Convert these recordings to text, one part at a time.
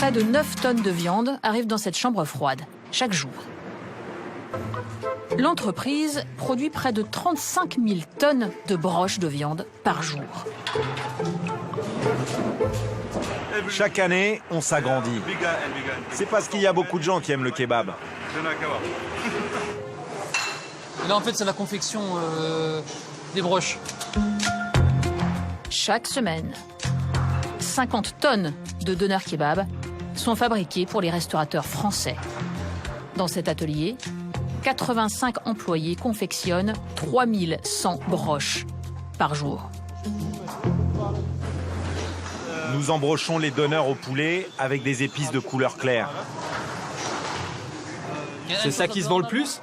Près de 9 tonnes de viande arrivent dans cette chambre froide, chaque jour. L'entreprise produit près de 35 000 tonnes de broches de viande par jour. Chaque année, on s'agrandit. C'est parce qu'il y a beaucoup de gens qui aiment le kebab. Et là, en fait, c'est la confection des broches. Chaque semaine, 50 tonnes de doner kebab sont fabriquées pour les restaurateurs français. Dans cet atelier, 85 employés confectionnent 3100 broches par jour. Nous embrochons les donners au poulet avec des épices de couleur claire. C'est ça qui se vend le plus?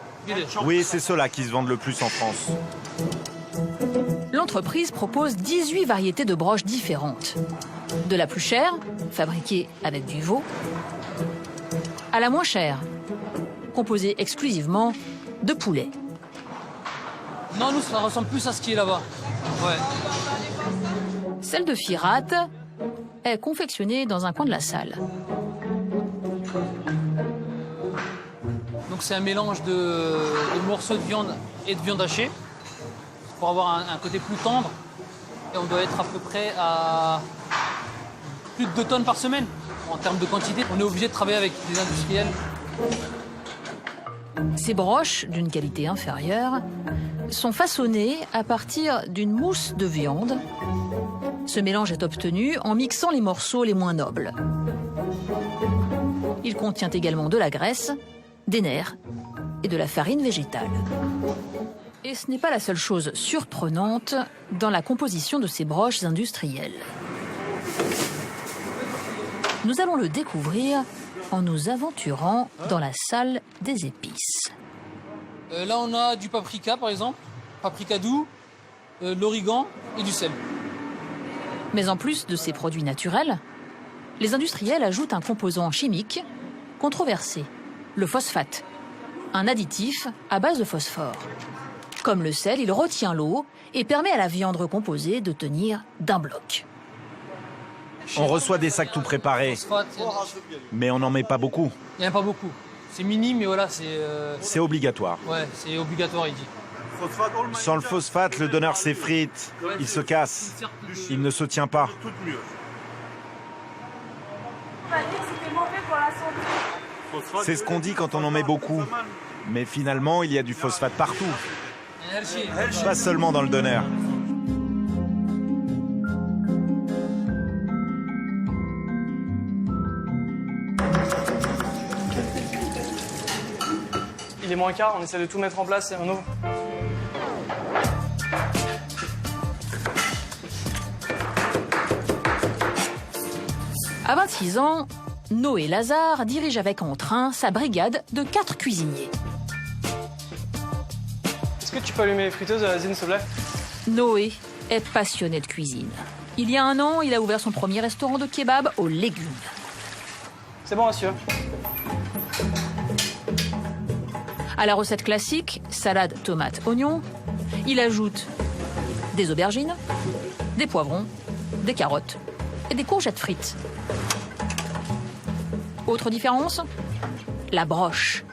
Oui, c'est ceux-là qui se vendent le plus en France. L'entreprise propose 18 variétés de broches différentes. De la plus chère, fabriquée avec du veau, à la moins chère, composée exclusivement de poulet. Non, nous, ça ressemble plus à ce qui est là-bas. Ouais. Celle de Firat est confectionnée dans un coin de la salle. Donc c'est un mélange de morceaux de viande et de viande hachée pour avoir un côté plus tendre. Et on doit être à peu près à plus de 2 tonnes par semaine. En termes de quantité, on est obligé de travailler avec des industriels. Ces broches, d'une qualité inférieure, sont façonnées à partir d'une mousse de viande. Ce mélange est obtenu en mixant les morceaux les moins nobles. Il contient également de la graisse, des nerfs et de la farine végétale. Et ce n'est pas la seule chose surprenante dans la composition de ces broches industrielles. Nous allons le découvrir en nous aventurant dans la salle des épices. Là, on a du paprika, par exemple, paprika doux, l'origan et du sel. Mais en plus de ces produits naturels, les industriels ajoutent un composant chimique controversé, le phosphate, un additif à base de phosphore. Comme le sel, il retient l'eau et permet à la viande recomposée de tenir d'un bloc. On reçoit des sacs tout préparés, mais on n'en met pas beaucoup. Il n'y en a pas beaucoup. C'est minime, mais voilà, c'est... C'est obligatoire. Ouais, c'est obligatoire, il dit. Sans le phosphate, le donneur s'effrite, il se casse, il ne se tient pas. C'est ce qu'on dit quand on en met beaucoup. Mais finalement, il y a du phosphate partout. Pas seulement dans le donneur. Il est moins quart, on essaie de tout mettre en place et on ouvre. À 26 ans, Noé Lazare dirige avec entrain sa brigade de 4 cuisiniers. Est-ce que tu peux allumer les friteuses, Zine, s'il te plaît? Noé est passionné de cuisine. Il y a 1 an, il a ouvert son premier restaurant de kebab aux légumes. C'est bon, monsieur. À la recette classique, salade, tomate, oignon, il ajoute des aubergines, des poivrons, des carottes et des courgettes frites. Autre différence, la broche.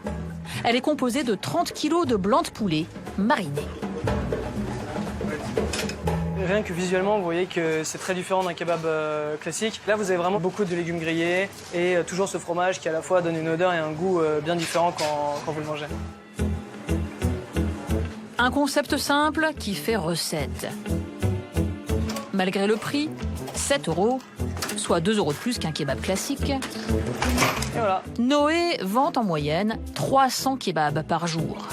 Elle est composée de 30 kilos de blanc de poulet mariné. Rien que visuellement, vous voyez que c'est très différent d'un kebab classique. Là, vous avez vraiment beaucoup de légumes grillés et toujours ce fromage qui à la fois donne une odeur et un goût bien différent quand vous le mangez. Un concept simple qui fait recette. Malgré le prix, 7 €, soit 2 € de plus qu'un kebab classique, Et voilà. Noé vend en moyenne 300 kebabs par jour.